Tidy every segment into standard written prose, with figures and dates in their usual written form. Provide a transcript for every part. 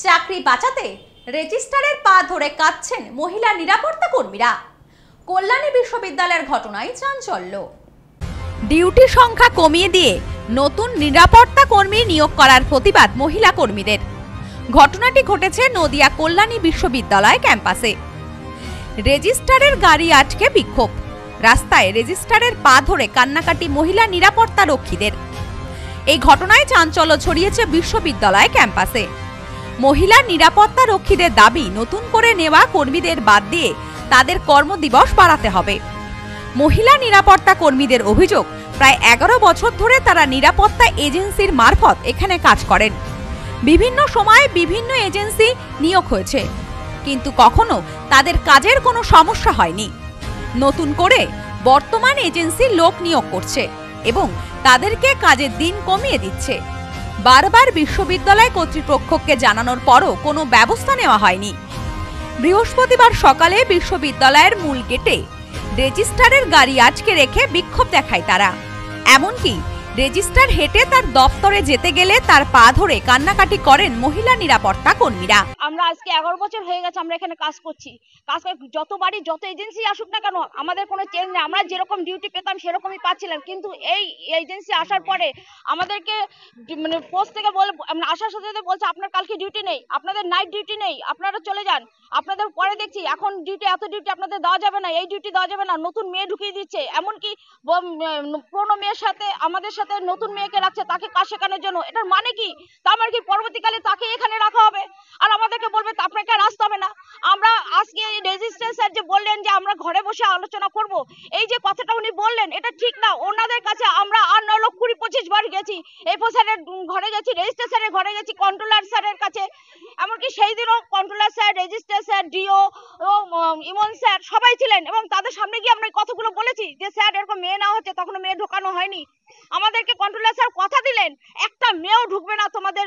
চাকরি বাঁচাতে রেজিস্ট্রারের পা ধরে কাঁদছেন মহিলা নিরাপত্তা কর্মীরা। কল্যাণী বিশ্ববিদ্যালয়ের ঘটনায় চাঞ্চল্য। ডিউটি সংখ্যা কমিয়ে দিয়ে নতুন নিরাপত্তা কর্মী নিয়োগ করার প্রতিবাদ মহিলা কর্মীদের। ঘটনাটি ঘটেছে নদিয়া কল্যাণী বিশ্ববিদ্যালয় ক্যাম্পাসে। রেজিস্ট্রারের গাড়ি আটকে বিক্ষোভ, রাস্তায় রেজিস্ট্রারের পা ধরে কান্নাকাটি মহিলা নিরাপত্তা রক্ষীদের। এই ঘটনায় চাঞ্চল্য ছড়িয়েছে বিশ্ববিদ্যালয় ক্যাম্পাসে। মহিলা নিরাপত্তা রক্ষীদের দাবি, নতুন করে নেওয়া কর্মীদের বাদ দিয়ে তাদের কর্মদিবস বাড়াতে হবে। মহিলা নিরাপত্তা কর্মীদের অভিযোগ, প্রায় 11 বছর ধরে তারা নিরাপত্তা এজেন্সির মারফত এখানে কাজ করেন। বিভিন্ন সময়ে বিভিন্ন এজেন্সি নিয়োগ হয়েছে, কিন্তু কখনো তাদের কাজের কোনো সমস্যা হয়নি। নতুন করে বর্তমান এজেন্সি লোক নিয়োগ করছে এবং তাদেরকে কাজের দিন কমিয়ে দিচ্ছে। বারবার বিশ্ববিদ্যালয় কর্তৃপক্ষকে জানানোর পরও কোনো ব্যবস্থা নেওয়া হয়নি। বৃহস্পতিবার সকালে বিশ্ববিদ্যালয়ের মূল গেটে রেজিস্ট্রারের গাড়ি আটকে রেখে বিক্ষোভ দেখায় তারা। এমনকি রেজিস্ট্রার হেঁটে তার দপ্তরে যেতে গেলে তার পা ধরে কান্নাকাটি করেন মহিলা নিরাপত্তা কর্মীরা। আমরা আজকে 11 বছর হয়ে গেছে আমরা এখানে কাজ করছি। যতবারই যত এজেন্সি আসুক না কেন আমাদের কোনো চেঞ্জ নেই। আমরা যেরকম ডিউটি পেতাম সেরকমই পাচ্ছিলাম, কিন্তু এই এজেন্সি আসার পরে আমাদেরকে মানে পোস্ট থেকে আসার সাথে বলছে আপনার কালকে ডিউটি নেই, আপনাদের নাইট ডিউটি নেই, আপনারা চলে যান। আপনাদের পরে দেখছি এখন এত ডিউটি আপনাদের দেওয়া যাবে না, এই ডিউটি দেওয়া যাবে না, নতুন মেয়ে ঢুকিয়ে দিচ্ছে। এমনকি পুরনো মেয়ের সাথে আমাদের সাথে নতুন মেয়েকে রাখছে তাকে কাজ শেখানোর জন্য। এটার মানে কি? তার মানে কি পরবর্তীকালে তাকে এখানে রাখা হবে আর আমাদেরকে বলবে আপনাকে আর আসতে হবে না। আমরা আজকে রেজিস্ট্রার স্যার যে বললেন যে আমরা ঘরে বসে আলোচনা করব, এই যে কথাটা উনি বললেন এটা ঠিক না। ওনাদের কাছে আমরা আর 9-20-25 বার গেছি, এফও স্যারের ঘরে গেছি, রেজিস্ট্রার স্যারের ঘরে গেছি, কন্ট্রোলার স্যারের কাছে। এমনকি সেই দিনও কন্ট্রোলার স্যার, রেজিস্ট্রার স্যার, ডিও, ইমন স্যার সবাই ছিলেন এবং তাদের সামনে গিয়ে আমরা এই কথাগুলো বলেছি যে স্যার এরকম মেয়ে নেওয়া হচ্ছে, তখন মেয়ে ঢোকানো হয়নি। আমাদেরকে কন্ট্রোলার স্যার কথা দিলেন একটা মেয়েও ঢুকবে না তোমাদের,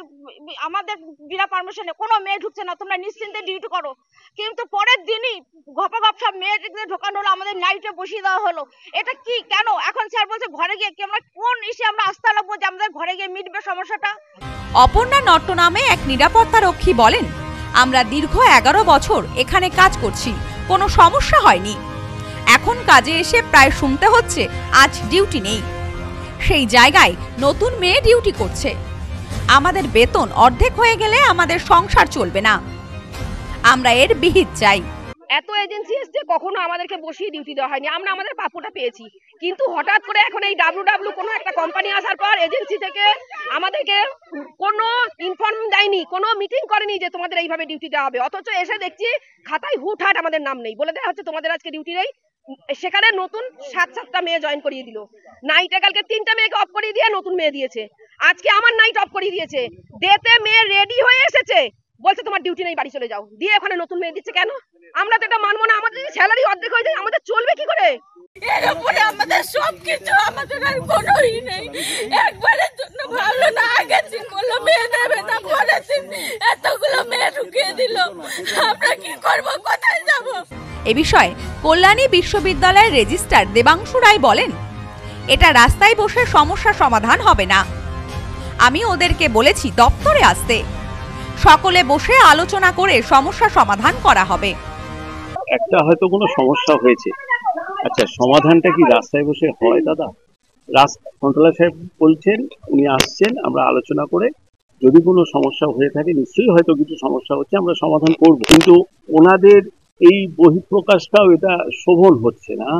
আমাদের বিনা পারমিশনে কোনো মেয়ে ঢুকছে না, তোমরা নিশ্চিন্তে ডিউটি করো। কিন্তু পরের দিনই ঘপঘপ সব মেয়েদের ঢোকানো হলো, আমাদের নাইটে বসিয়ে দেওয়া হলো। এটা কি কেন? এখন স্যার বলছে ঘরে গিয়ে কি আমরা কোন ইসে আমরা আসতে লাগবো যে আমাদের ঘরে গিয়ে মিটবে সমস্যাটা? অপর্ণা নট্ট নামে এক নিরাপত্তা রক্ষী বলেন, আমরা দীর্ঘ 11 বছর এখানে কাজ করছি, কোনো সমস্যা হয়নি। এখন কাজে এসে প্রায় শুনতে হচ্ছে আজ ডিউটি নেই। সেই জায়গায় নতুন মেয়ে ডিউটি করছে। আমাদের বেতন অর্ধেক হয়ে গেলে আমাদের সংসার চলবে না, আমরা এর বিহিত চাই। এত এজেন্সি এসছে, কখনো আমাদেরকে বসিয়ে ডিউটি দেওয়া হয়নি, আমরা আমাদের প্রাপ্যটা পেয়েছি। কিন্তু হঠাৎ করে এখন এই ডাব্লিউ কোনো একটা কোম্পানি আসার পর এজেন্সি থেকে আমাদেরকে কোনো ইনফর্ম দেয়নি, কোনো মিটিং করেনি যে তোমাদের এইভাবে ডিউটি দেওয়া হবে। অথচ এসে দেখছি খাতায় হুটহাট আমাদের নাম নেই, বলে দেওয়া হচ্ছে তোমাদের আজকে ডিউটি নেই। সেখানে নতুন 7-7টা মেয়ে জয়েন করিয়ে দিল। নাইটে কালকে 3টা মেয়েকে অফ করিয়ে দিয়ে নতুন মেয়ে দিয়েছে। আজকে আমার নাইট অফ করিয়ে দিয়েছে। ডেতে মেয়ে রেডি হয়ে এসেছে, বলছে তোমার ডিউটি নেই, বাড়ি চলে যাও, দিয়ে ওখানে নতুন মেয়ে দিচ্ছে। কেন? আমরা তো এটা মানবো না। আমাদের স্যালারি অর্ধেক হয়ে যায়, আমাদের চলবে কি করে? এর উপরে আমাদের সবকিছু, আমাদের আর কোনোই নেই। একবারের জন্য ভালো না, আগের দিন বললো মেয়ে দেবে না, পরের দিন এতগুলো মেয়ে ঢুকিয়ে দিল। আমরা কি করবো, কোথায় যাবো? এ বিষয়ে কল্যাণী বিশ্ববিদ্যালয়ের রেজিস্ট্রার দেবাংশু রায় বলেন, এটা রাস্তায় বসে সমস্যা সমাধান হবে না। আমি ওদেরকে বলেছি দপ্তরে আসতে, সকলে বসে আলোচনা করে সমস্যা সমাধান করা হবে। একটা হয়তো কোনো সমস্যা হয়েছে, আচ্ছা সমাধানটা কি রাস্তায় বসে হয় দাদা? কন্ট্রোলার সাহেব বলছেন উনি আসছেন, আমরা আলোচনা করে যদি কোনো সমস্যা হয়ে থাকে, নিশ্চয়ই হয়তো কিছু সমস্যা হচ্ছে, আমরা সমাধান করব। কিন্তু ওনাদের এই বহিঃপ্রকাশটাও এটা শোভন হচ্ছে না,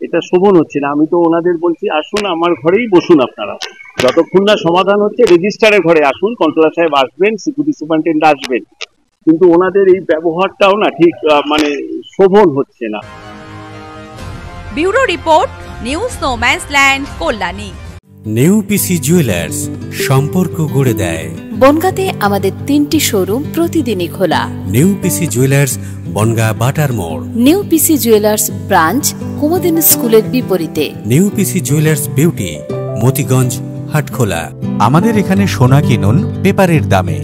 এটা শোভন হচ্ছে না। আমি তো ওনাদের বলছি আসুন আমার ঘরেই বসুন, আপনারা যতক্ষণ না সমাধান হচ্ছে রেজিস্ট্রারের ঘরে আসুন, কন্ট্রোলার সাহেব আসবেন, সিকিউরিটি সুপারিনটেন্ডেন্ট আসবেন, কিন্তু ওনাদের এই ব্যবহারটাও না ঠিক মানে শোভন হচ্ছে না। Bureau report, news no man's land, Kalyani. নেউপিসি জুয়েলার্স, সম্পর্ক গড়ে দেয়। বনগাঁতে আমাদের 3টি শোরুম প্রতিদিনই খোলা। নেউপিসি জুয়েলার্স, বনগাঁ বাটার মোড়। নেউপিসি জুয়েলার্স ব্রাঞ্চ, কুমুদিনী স্কুলের বিপরীতে। নেউপিসি জুয়েলার্স বিউটি, মতিগঞ্জ, হাটখোলা। আমাদের এখানে সোনা কিনুন পেপারের দামে।